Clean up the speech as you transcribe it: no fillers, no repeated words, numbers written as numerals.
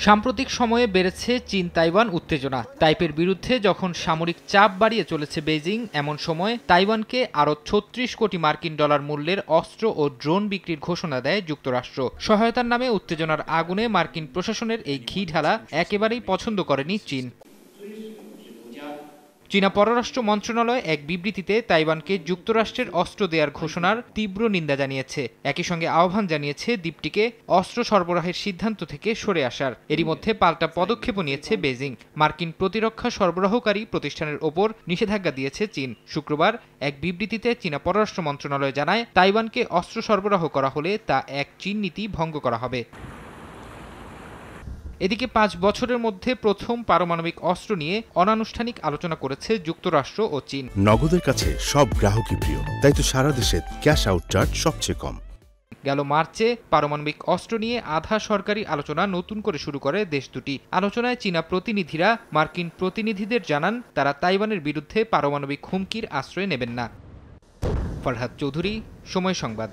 সাম্প্রতিক সময়ে বেড়েছে চীন তাইওয়ান উত্তেজনা। তাইপের বিরুদ্ধে যখন সামরিক চাপ বাড়িয়ে চলেছে বেইজিং, এমন সময় তাইওয়ানকে আরও ৩৬ কোটি মার্কিন ডলার মূল্যের অস্ত্র ও ড্রোন বিক্রির ঘোষণা দেয় যুক্তরাষ্ট্র। সহায়তার নামে উত্তেজনার আগুনে মার্কিন প্রশাসনের এই ঘি ঢালা একেবারেই পছন্দ করেনি চীন। চীনা পররাষ্ট্র মন্ত্রণালয় এক বিবৃতিতে তাইওয়ানকে যুক্তরাষ্ট্রের অস্ত্র দেওয়ার ঘোষণার তীব্র নিন্দা জানিয়েছে। একই সঙ্গে আহ্বান জানিয়েছে দ্বীপটিকে অস্ত্র সরবরাহের সিদ্ধান্ত থেকে সরে আসার। এরই মধ্যে পাল্টা পদক্ষেপও নিয়েছে বেইজিং। মার্কিন প্রতিরক্ষা সরবরাহকারী প্রতিষ্ঠানের ওপর নিষেধাজ্ঞা দিয়েছে চীন। শুক্রবার এক বিবৃতিতে চীনা পররাষ্ট্র মন্ত্রণালয় জানায়, তাইওয়ানকে অস্ত্র সরবরাহ করা হলে তা এক চীন নীতি ভঙ্গ করা হবে। এদিকে ৫ বছরের মধ্যে প্রথম পারমাণবিক অস্ত্র নিয়ে অনানুষ্ঠানিক আলোচনা করেছে যুক্তরাষ্ট্র ও চীন। নগদের কাছে সব গ্রাহকই প্রিয়, তাই তো সারা দেশে ক্যাশ আউট চার্জ সবচেয়ে কম। গেল মার্চে পারমাণবিক অস্ত্র নিয়ে আধা সরকারি আলোচনা নতুন করে শুরু করে দেশ দুটি। আলোচনায় চীনা প্রতিনিধিরা মার্কিন প্রতিনিধিদের জানান, তারা তাইওয়ানের বিরুদ্ধে পারমাণবিক হুমকির আশ্রয় নেবেন না। ফরহাদ চৌধুরী, সময় সংবাদ।